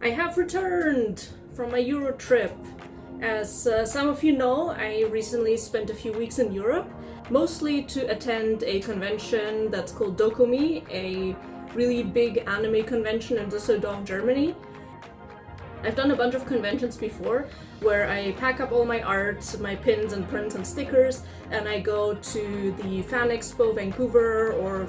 I have returned from my Euro trip. As some of you know, I recently spent a few weeks in Europe, mostly to attend a convention that's called Dokomi, a really big anime convention in Düsseldorf, Germany. I've done a bunch of conventions before where I pack up all my art, my pins and prints and stickers, and I go to the Fan Expo Vancouver, or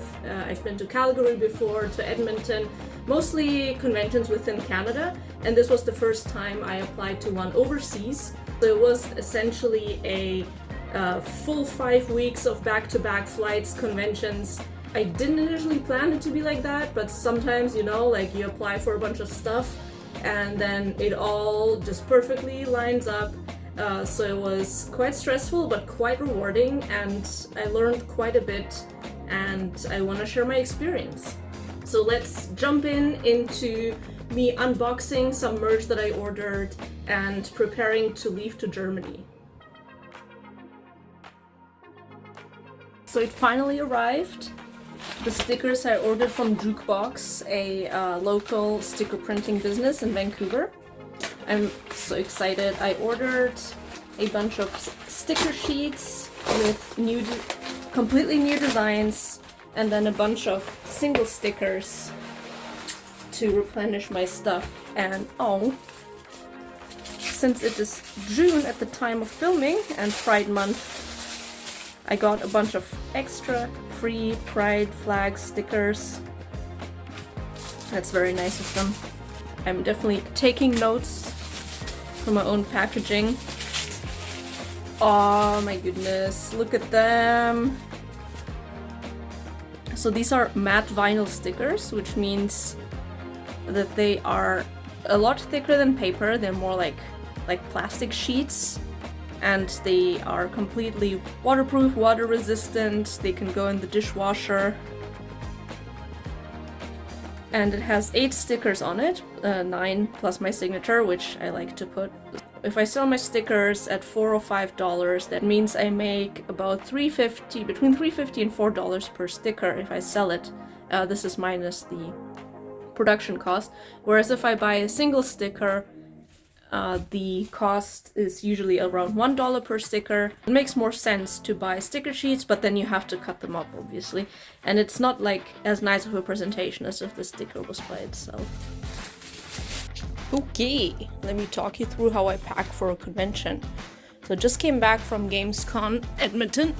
I've been to Calgary before, to Edmonton, mostly conventions within Canada, and this was the first time I applied to one overseas. So it was essentially a full 5 weeks of back-to-back flights, conventions. I didn't initially plan it to be like that, but sometimes, you know, like you apply for a bunch of stuff and then it all just perfectly lines up. So it was quite stressful but quite rewarding, and I learned quite a bit, and I want to share my experience. So let's jump into me unboxing some merch that I ordered and preparing to leave to Germany. So it finally arrived. The stickers I ordered from Jukebox, a local sticker printing business in Vancouver. I'm so excited. I ordered a bunch of sticker sheets with completely new designs, and then a bunch of single stickers to replenish my stuff. And since it is June at the time of filming and Pride Month, I got a bunch of extra free Pride flag stickers. That's very nice of them. I'm definitely taking notes for my own packaging. Oh my goodness, look at them. So these are matte vinyl stickers, which means that they are a lot thicker than paper. They're more like plastic sheets. And they are completely waterproof, water resistant. They can go in the dishwasher. And it has 8 stickers on it, 9 plus my signature, which I like to put. If I sell my stickers at $4 or $5, that means I make about between $3.50 and $4 per sticker if I sell it. This is minus the production cost. Whereas if I buy a single sticker, the cost is usually around $1 per sticker. It makes more sense to buy sticker sheets, but then you have to cut them up, obviously. And it's not like as nice of a presentation as if the sticker was by itself. Okay, let me talk you through how I pack for a convention. So I just came back from Gamescom Edmonton,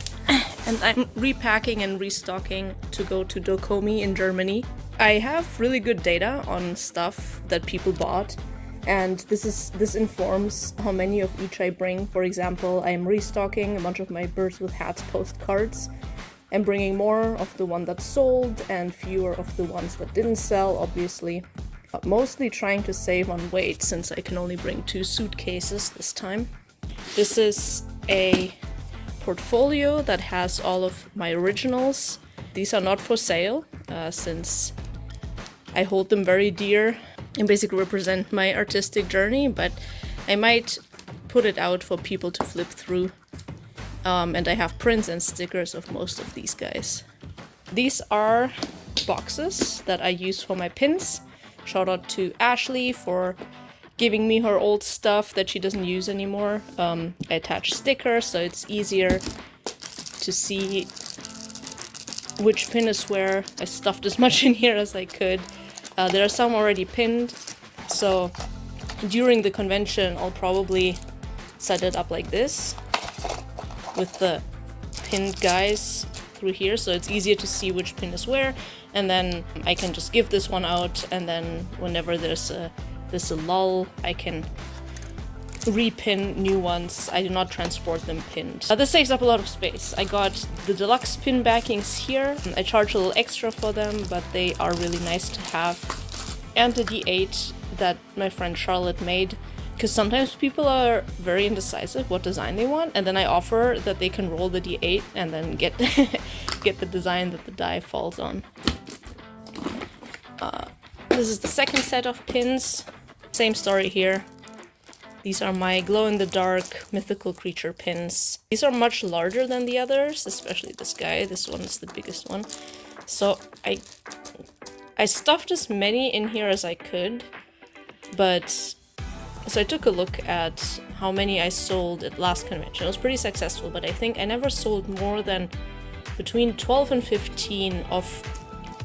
and I'm repacking and restocking to go to Dokomi in Germany. I have really good data on stuff that people bought, and this informs how many of each I bring. For example, I'm restocking a bunch of my Birds with Hats postcards. I'm bringing more of the one that sold and fewer of the ones that didn't sell, obviously. But mostly trying to save on weight, since I can only bring 2 suitcases this time. This is a portfolio that has all of my originals. These are not for sale, since I hold them very dear and basically represent my artistic journey, but I might put it out for people to flip through. And I have prints and stickers of most of these guys. These are boxes that I use for my pins. Shout out to Ashley for giving me her old stuff that she doesn't use anymore. I attach stickers so it's easier to see which pin is where. I stuffed as much in here as I could. There are some already pinned, so during the convention I'll probably set it up like this with the pinned guys through here, so it's easier to see which pin is where, and then I can just give this one out, and then whenever there's a lull, I can repin new ones. I do not transport them pinned. This saves up a lot of space. I got the deluxe pin backings here. I charge a little extra for them, but they are really nice to have. And the D8 that my friend Charlotte made, because sometimes people are very indecisive what design they want, and then I offer that they can roll the D8 and then get get the design that the die falls on. This is the second set of pins. Same story here. These are my glow-in-the-dark mythical creature pins. These are much larger than the others, especially this guy. This one is the biggest one. So I stuffed as many in here as I could, But so I took a look at how many I sold at last convention. It was pretty successful, but I think I never sold more than between 12 and 15 of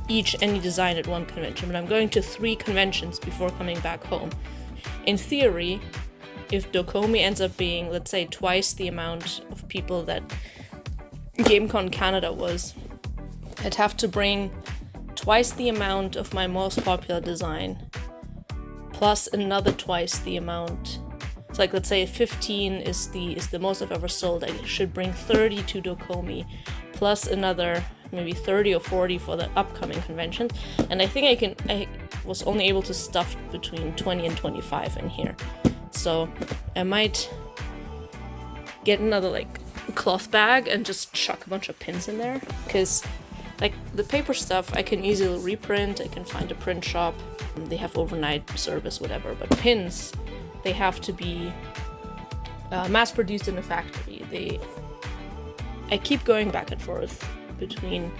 each any design at one convention. But I'm going to 3 conventions before coming back home. In theory, if Dokomi ends up being, let's say, twice the amount of people that GameCon Canada was, I'd have to bring twice the amount of my most popular design, plus another twice the amount. So like, let's say 15 is the most I've ever sold. I should bring 30 to Dokomi, plus another maybe 30 or 40 for the upcoming convention. And I think I was only able to stuff between 20 and 25 in here. So I might get another like cloth bag and just chuck a bunch of pins in there, because like the paper stuff I can easily reprint. I can find a print shop, they have overnight service, whatever. But pins, they have to be mass produced in a factory. I keep going back and forth between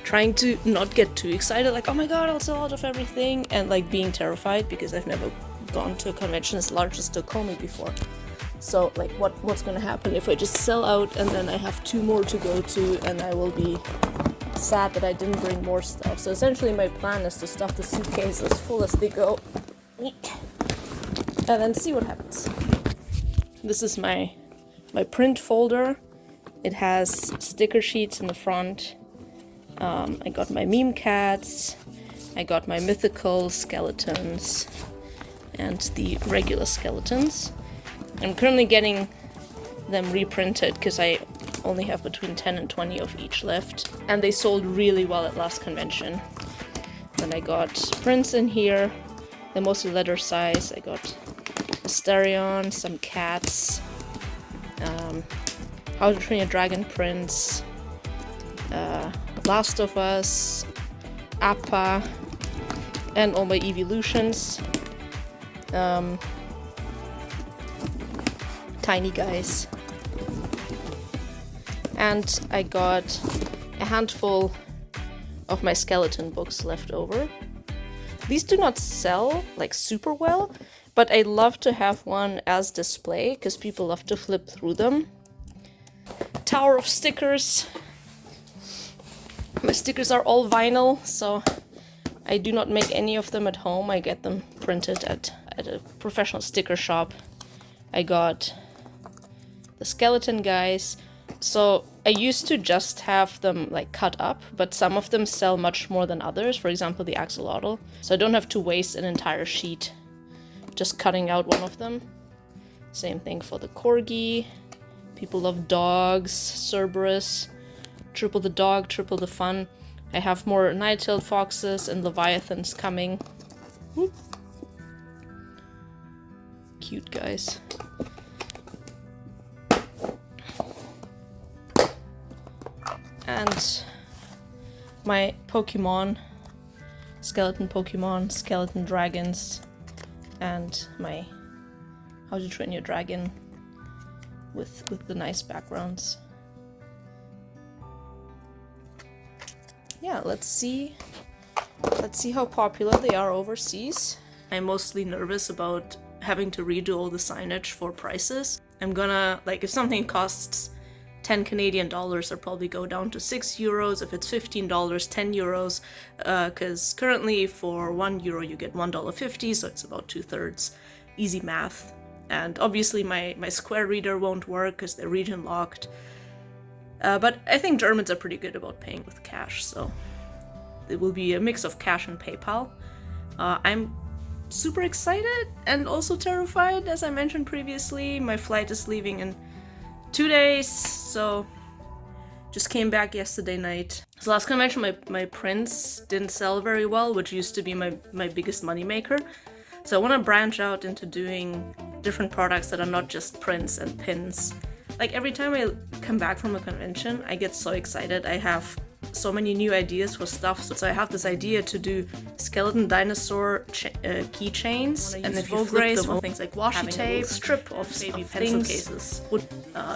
trying to not get too excited, like, oh my god, I'll sell out of everything, and like being terrified because I've never gone to a convention as large as Dokomi before. So like, what's gonna happen if I just sell out and then I have 2 more to go to, and I will be sad that I didn't bring more stuff. So essentially my plan is to stuff the suitcase as full as they go and then see what happens. This is my print folder. It has sticker sheets in the front. I got my meme cats, I got my mythical skeletons and the regular skeletons. I'm currently getting them reprinted because I only have between 10 and 20 of each left, and they sold really well at last convention. Then I got prints in here, they're mostly letter size. I got Asterion, some cats, How to Train Your Dragon prints, Last of Us, Appa, and all my evolutions. Tiny guys. And I got a handful of my skeleton books left over. These do not sell like super well, but I love to have one as display because people love to flip through them. Tower of stickers. My stickers are all vinyl, so I do not make any of them at home. I get them printed at a professional sticker shop. I got the skeleton guys. So I used to just have them like cut up, but some of them sell much more than others. For example, the axolotl. So I don't have to waste an entire sheet just cutting out one of them. Same thing for the corgi. People love dogs. Cerberus. Triple the dog, triple the fun. I have more night-tailed foxes and leviathans coming. Whoop. Cute guys. And my Pokemon, skeleton dragons, and my How to Train Your Dragon with the nice backgrounds. Yeah, let's see how popular they are overseas. I'm mostly nervous about having to redo all the signage for prices. I'm gonna, like, if something costs 10 Canadian dollars, I'll probably go down to 6 euros. If it's $15, 10 euros, because currently for €1 you get $1.50, so it's about 2/3. Easy math. And obviously my Square reader won't work because they're region locked. But I think Germans are pretty good about paying with cash, so it will be a mix of cash and PayPal. I'm super excited and also terrified, as I mentioned previously. My flight is leaving in 2 days, so just came back yesterday night. So last convention my prints didn't sell very well, which used to be my biggest moneymaker. So I want to branch out into doing different products that are not just prints and pins. Like every time I come back from a convention, I get so excited. I have so many new ideas for stuff. So I have this idea to do skeleton dinosaur keychains, and if you flip them with things like washi tape, strip of maybe pencil cases, would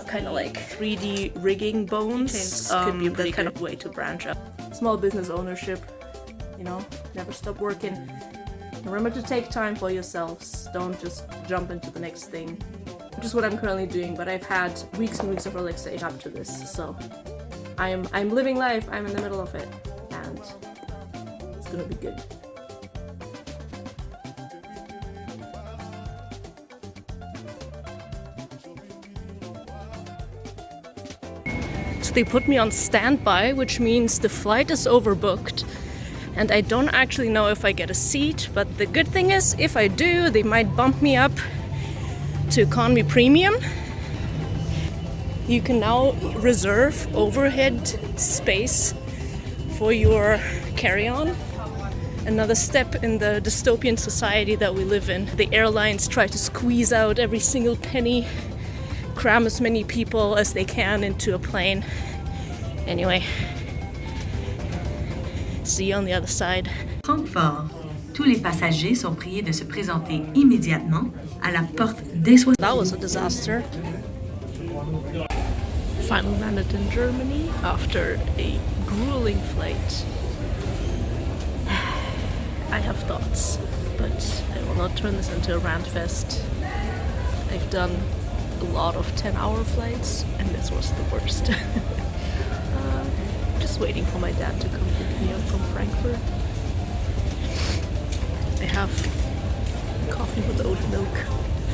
kind of like 3D rigging bones. Could be a pretty kind of way to branch out. Small business ownership, you know, never stop working. Remember to take time for yourselves. Don't just jump into the next thing. Which is what I'm currently doing, but I've had weeks and weeks of relaxation up to this, so I'm living life, I'm in the middle of it, and it's gonna be good. So they put me on standby, which means the flight is overbooked, and I don't actually know if I get a seat, but the good thing is, if I do, they might bump me up to economy premium. You can now reserve overhead space for your carry-on. Another step in the dystopian society that we live in. The airlines try to squeeze out every single penny, cram as many people as they can into a plane. Anyway, see you on the other side. Francfort. Tous les passagers sont priés de se présenter immédiatement à la porte des 60. That was a disaster. Finally landed in Germany after a grueling flight. I have thoughts, but I will not turn this into a rant fest. I've done a lot of 10-hour flights, and this was the worst. Just waiting for my dad to come pick me up from Frankfurt. I have coffee with oat milk.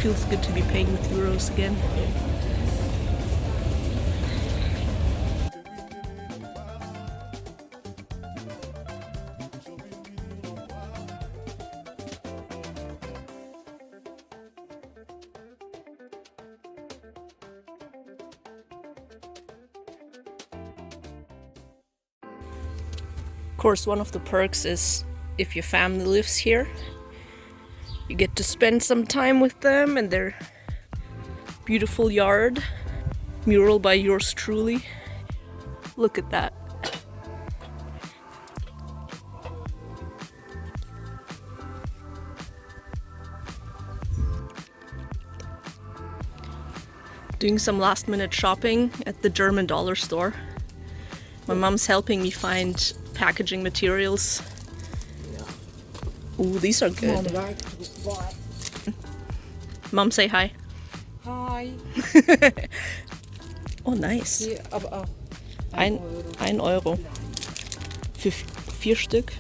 Feels good to be paying with euros again. Of course, one of the perks is if your family lives here, you get to spend some time with them in their beautiful yard. Mural by yours truly. Look at that. Doing some last minute shopping at the German dollar store. My mom's helping me find packaging materials. Ooh, these are good. Mom, say hi. Hi. Oh, nice. Hier, aber Ein Euro. Für 4 Stück.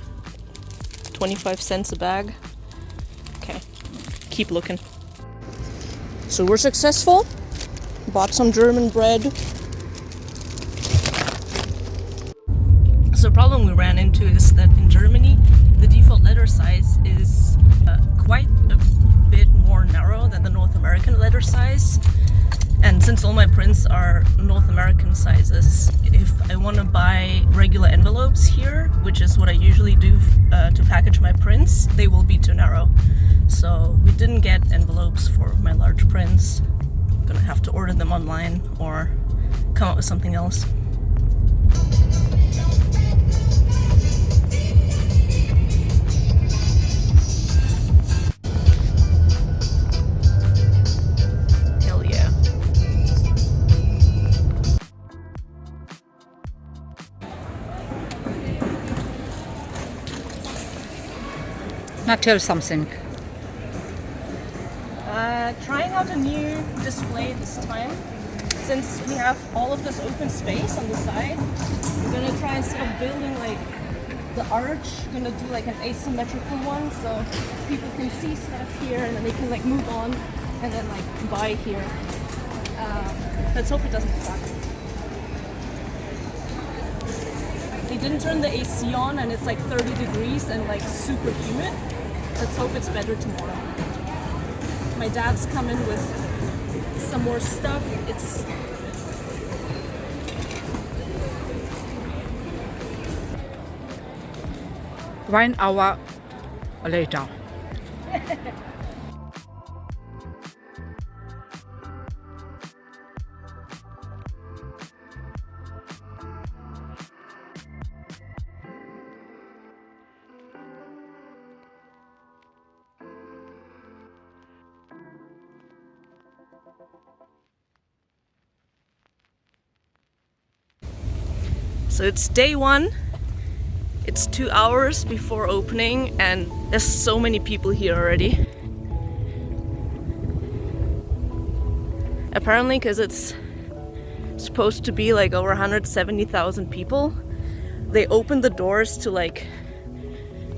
25 cents a bag. Okay, keep looking. So we're successful. Bought some German bread. So the problem we ran into is that in Germany, the default letter size is quite a bit more narrow than the North American letter size. And since all my prints are North American sizes, if I want to buy regular envelopes here, which is what I usually do to package my prints, they will be too narrow. So we didn't get envelopes for my large prints. I'm gonna have to order them online or come up with something else. now tell something. Trying out a new display this time. Since we have all of this open space on the side, we're gonna try, instead of building like the arch, we're gonna do like an asymmetrical one, so people can see stuff here and then they can like move on and then like buy here. Let's hope it doesn't suck. They didn't turn the AC on and it's like 30 degrees and like super humid. Let's hope it's better tomorrow. My dad's coming with some more stuff. It's One hour later. So it's day one. It's 2 hours before opening and there's so many people here already. Apparently, because it's supposed to be like over 170,000 people, they opened the doors to like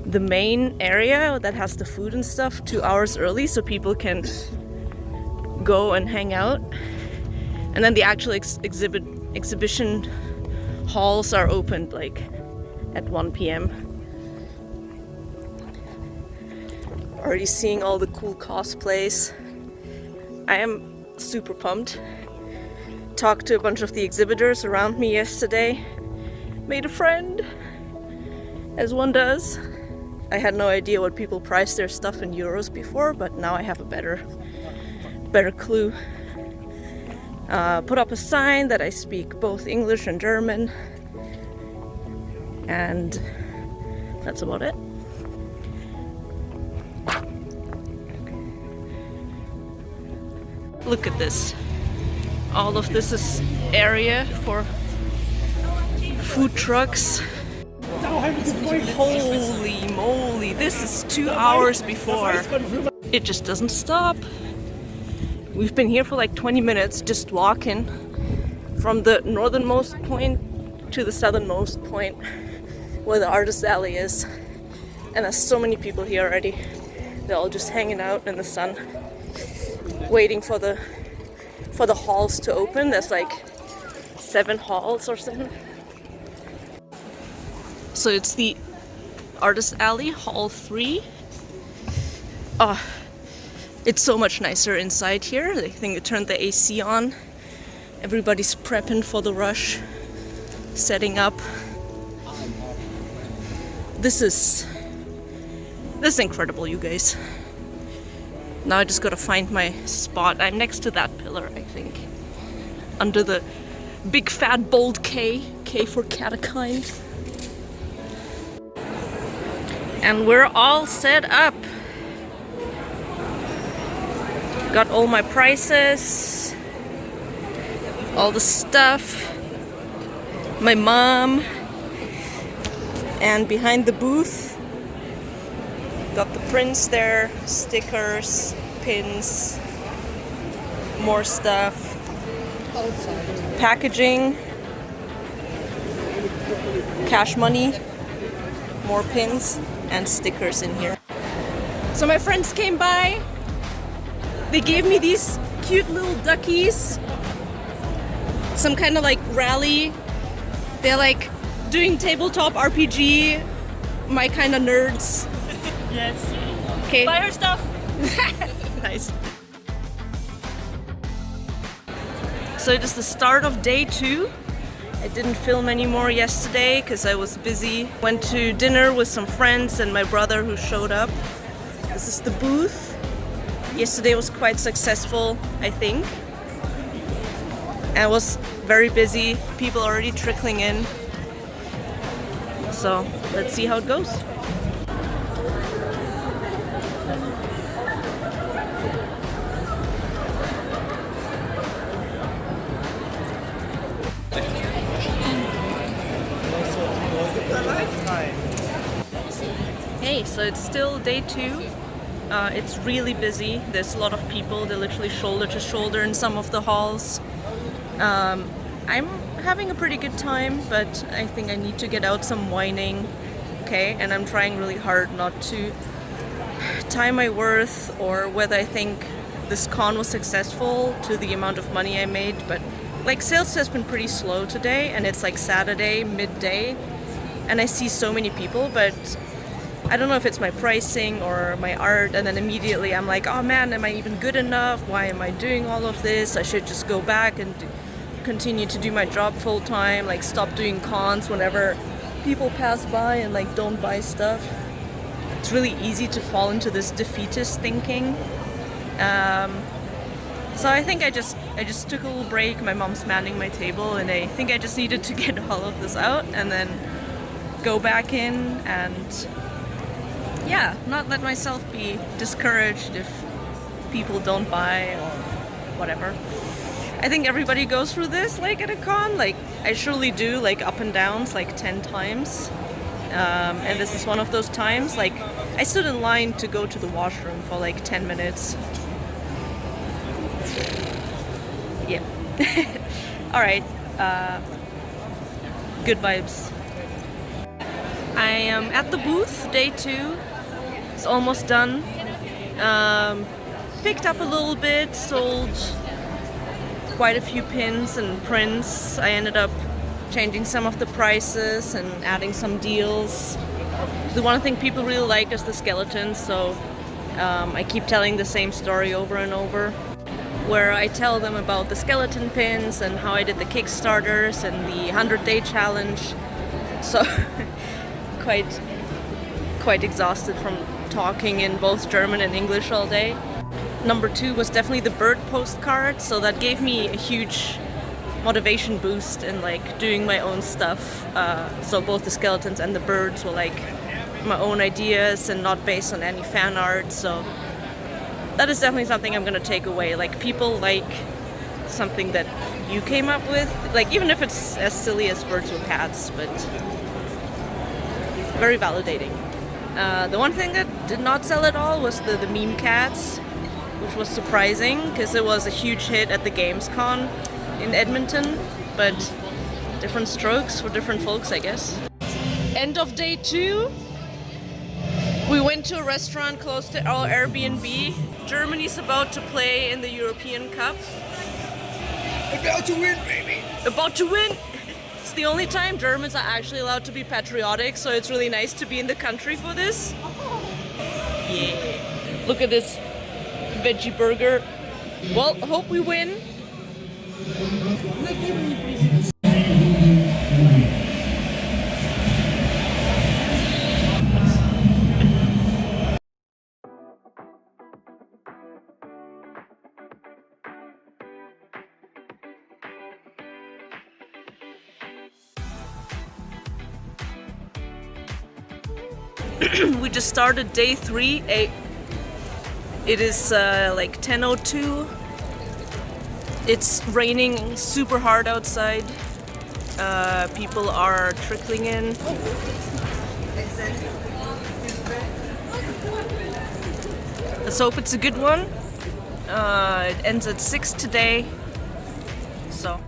the main area that has the food and stuff 2 hours early so people can go and hang out. And then the actual exhibition halls are opened like at 1 p.m. Already seeing all the cool cosplays. I am super pumped. Talked to a bunch of the exhibitors around me yesterday. Made a friend, as one does. I had no idea what people price their stuff in euros before, but now I have a better clue. Put up a sign that I speak both English and German, and that's about it. Look at this. All of this is area for food trucks. Holy moly, this is 2 hours before. It just doesn't stop. We've been here for like 20 minutes just walking from the northernmost point to the southernmost point where the artist alley is. And there's so many people here already. They're all just hanging out in the sun, waiting for the halls to open. There's like 7 halls or something. So it's the Artist Alley, Hall 3. It's so much nicer inside here. I think they turned the AC on. Everybody's prepping for the rush, setting up. This is incredible, you guys. Now I just gotta find my spot. I'm next to that pillar, I think. Under the big fat bold K for Kattakind. And we're all set up. Got all my prices, all the stuff, my mom, and behind the booth, got the prints there, stickers, pins, more stuff, packaging, cash money, more pins, and stickers in here. So my friends came by. They gave me these cute little duckies. Some kind of like rally. They're like doing tabletop RPG. My kind of nerds. Yes. Okay. Buy her stuff. Nice. So it is the start of day 2. I didn't film anymore yesterday because I was busy. Went to dinner with some friends and my brother who showed up. This is the booth. Yesterday was quite successful, I think. And I was very busy. People already trickling in. So let's see how it goes. Hey, so it's still day 2. It's really busy. There's a lot of people. They're literally shoulder to shoulder in some of the halls. I'm having a pretty good time, but I think I need to get out some whining. Okay, and I'm trying really hard not to tie my worth or whether I think this con was successful to the amount of money I made. But like sales has been pretty slow today, and it's like Saturday midday, and I see so many people, but I don't know if it's my pricing or my art, and then immediately I'm like, oh man, am I even good enough? Why am I doing all of this? I should just go back and continue to do my job full time, like stop doing cons whenever people pass by and like don't buy stuff. It's really easy to fall into this defeatist thinking. So I think I just took a little break. My mom's manning my table, and I think I just needed to get all of this out and then go back in and yeah, not let myself be discouraged if people don't buy or whatever. I think everybody goes through this like at a con. Like I surely do, like up and downs like 10 times. And this is one of those times, like, I stood in line to go to the washroom for like 10 minutes. Yeah. Alright. Good vibes. I am at the booth, day 2. It's almost done. Picked up a little bit, sold quite a few pins and prints. I ended up changing some of the prices and adding some deals. The one thing people really like is the skeletons, so I keep telling the same story over and over, where I tell them about the skeleton pins and how I did the Kickstarters and the 100-day challenge. So quite exhausted from talking in both German and English all day. Number 2 was definitely the bird postcard, so that gave me a huge motivation boost in like doing my own stuff. So both the skeletons and the birds were like my own ideas and not based on any fan art. So that is definitely something I'm gonna take away. Like, people like something that you came up with, like, even if it's as silly as birds with hats, but very validating. The one thing that did not sell at all was the meme cats, which was surprising because it was a huge hit at the Gamescom in Edmonton, but different strokes for different folks, I guess. End of day 2. We went to a restaurant close to our Airbnb. Germany's about to play in the European Cup. About to win, baby! About to win! It's the only time Germans are actually allowed to be patriotic, so it's really nice to be in the country for this. Yeah. Look at this veggie burger. Well, hope we win. We just started day 3. It is like 10:02. It's raining super hard outside. People are trickling in. Let's hope it's a good one. It ends at 6 today. So.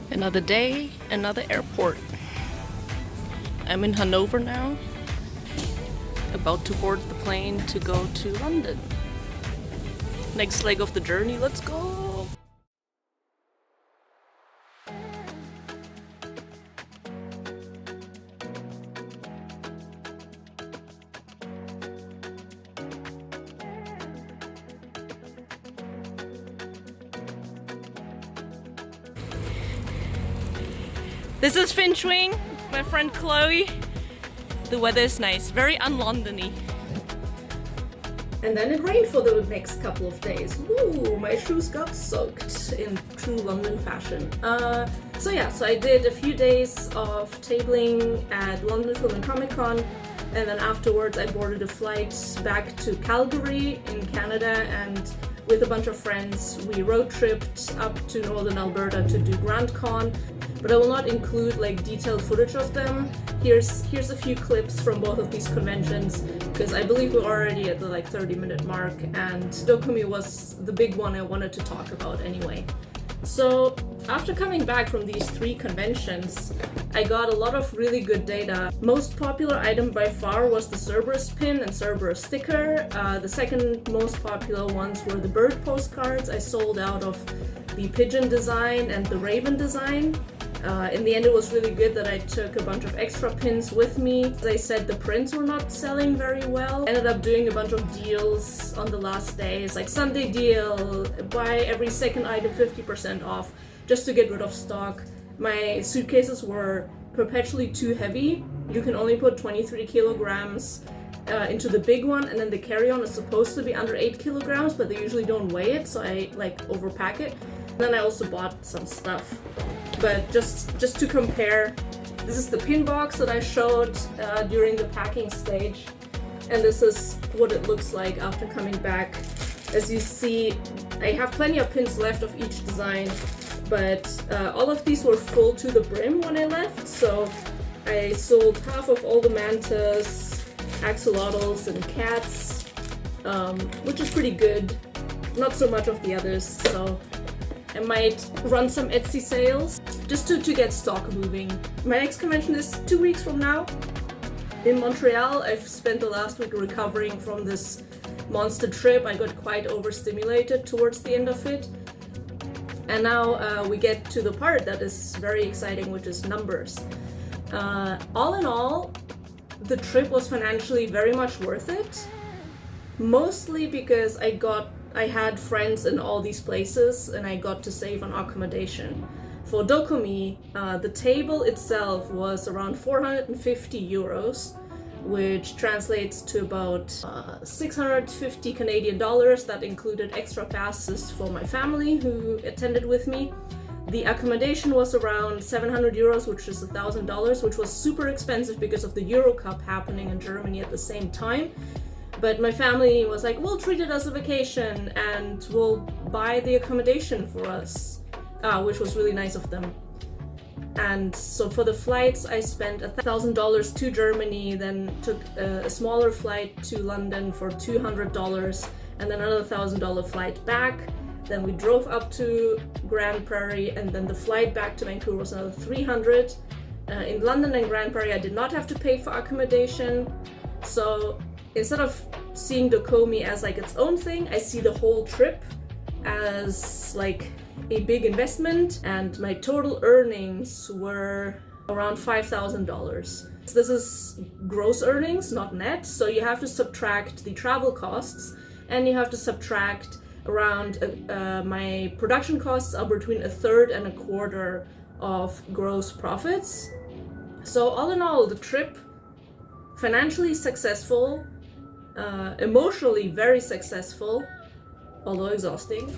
Another day, another airport. I'm in Hanover now, about to board the plane to go to London. Next leg of the journey, let's go! This is Finchwing, my friend Chloe. The weather is nice, very un-Londony. And then it rained for the next couple of days. Ooh, my shoes got soaked in true London fashion. So I did a few days of tabling at London Film and Comic Con, and then afterwards I boarded a flight back to Calgary in Canada, and with a bunch of friends we road tripped up to northern Alberta to do Grand Con. But I will not include like detailed footage of them. Here's a few clips from both of these conventions, because I believe we're already at the like 30-minute mark, and Dokomi was the big one I wanted to talk about anyway. So after coming back from these 3 conventions, I got a lot of really good data. Most popular item by far was the Cerberus pin and Cerberus sticker. The second most popular ones were the bird postcards. I sold out of the pigeon design and the raven design. In the end, it was really good that I took a bunch of extra pins with me. As I said, the prints were not selling very well. Ended up doing a bunch of deals on the last days, like Sunday deal, buy every second item 50% off, just to get rid of stock. My suitcases were perpetually too heavy. You can only put 23 kilograms into the big one, and then the carry-on is supposed to be under 8 kilograms, but they usually don't weigh it, so I like overpack it. Then I also bought some stuff. But just to compare, this is the pin box that I showed during the packing stage. And this is what it looks like after coming back. As you see, I have plenty of pins left of each design, but all of these were full to the brim when I left, so I sold half of all the mantas, axolotls, and cats, which is pretty good. Not so much of the others, so I might run some Etsy sales just to get stock moving. My next convention is 2 weeks from now in Montreal. I've spent the last week recovering from this monster trip. I got quite overstimulated towards the end of it. And now we get to the part that is very exciting, which is numbers. All in all, the trip was financially very much worth it. Mostly because I had friends in all these places and I got to save on accommodation. For Dokomi, the table itself was around 450 euros, which translates to about 650 Canadian dollars. That included extra passes for my family who attended with me. The accommodation was around 700 euros, which is $1,000, which was super expensive because of the Euro Cup happening in Germany at the same time. But my family was like, we'll treat it as a vacation and we'll buy the accommodation for us, which was really nice of them. And so for the flights, I spent $1,000 to Germany, then took a smaller flight to London for $200, and then another $1,000 flight back. Then we drove up to Grand Prairie, and then the flight back to Vancouver was another $300. In London and Grand Prairie, I did not have to pay for accommodation. So instead of seeing Dokomi as like its own thing, I see the whole trip as like a big investment, and my total earnings were around $5,000. This is gross earnings, not net, so you have to subtract the travel costs, and you have to subtract around my production costs are between a third and a quarter of gross profits. So all in all, the trip, financially successful, emotionally very successful, although exhausting.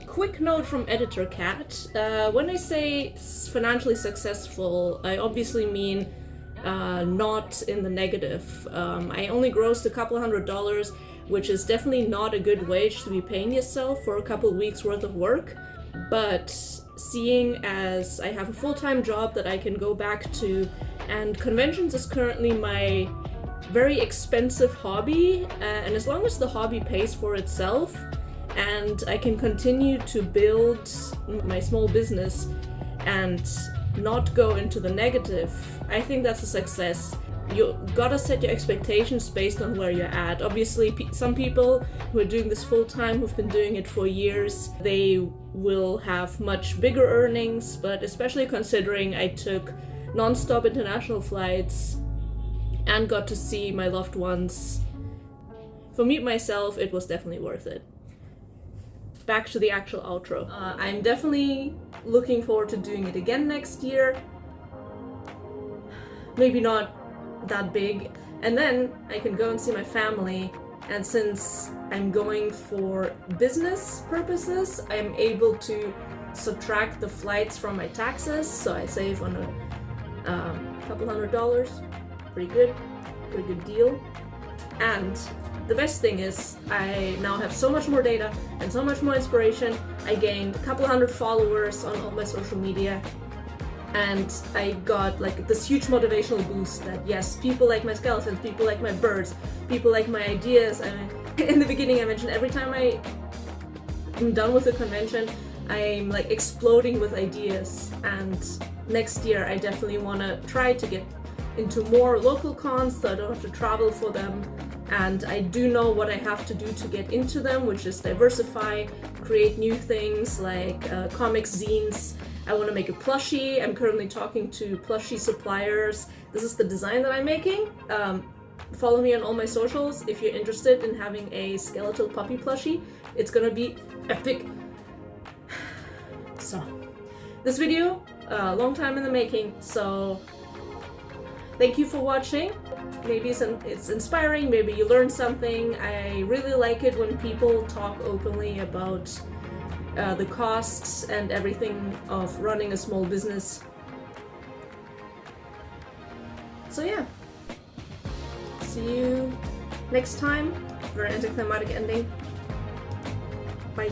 Quick note from Editor Cat. When I say financially successful, I obviously mean not in the negative. I only grossed a couple $100, which is definitely not a good wage to be paying yourself for a couple weeks worth of work. But seeing as I have a full-time job that I can go back to, and conventions is currently my very expensive hobby, and as long as the hobby pays for itself, and I can continue to build my small business and not go into the negative, I think that's a success. You gotta set your expectations based on where you're at. Obviously, some people who are doing this full time, who've been doing it for years, they will have much bigger earnings, but especially considering I took non-stop international flights and got to see my loved ones, for me, myself, it was definitely worth it. Back to the actual outro. I'm definitely looking forward to doing it again next year. Maybe not that big. And then I can go and see my family. And since I'm going for business purposes, I'm able to subtract the flights from my taxes. So I save on a couple $100. Pretty good deal. And the best thing is I now have so much more data and so much more inspiration. I gained a couple hundred followers on all my social media, and I got like this huge motivational boost that yes, people like my skeletons, people like my birds, people like my ideas. In the beginning I mentioned every time I'm done with the convention, I'm like exploding with ideas, and next year I definitely want to try to get into more local cons so I don't have to travel for them. And I do know what I have to do to get into them, which is diversify, create new things like comics, zines. I want to make a plushie. I'm currently talking to plushie suppliers. This is the design that I'm making. Follow me on all my socials if you're interested in having a skeletal puppy plushie. It's gonna be epic. So, this video, a long time in the making, so thank you for watching. Maybe it's inspiring, maybe you learned something. I really like it when people talk openly about the costs and everything of running a small business. So yeah, see you next time. Very anticlimactic ending. Bye.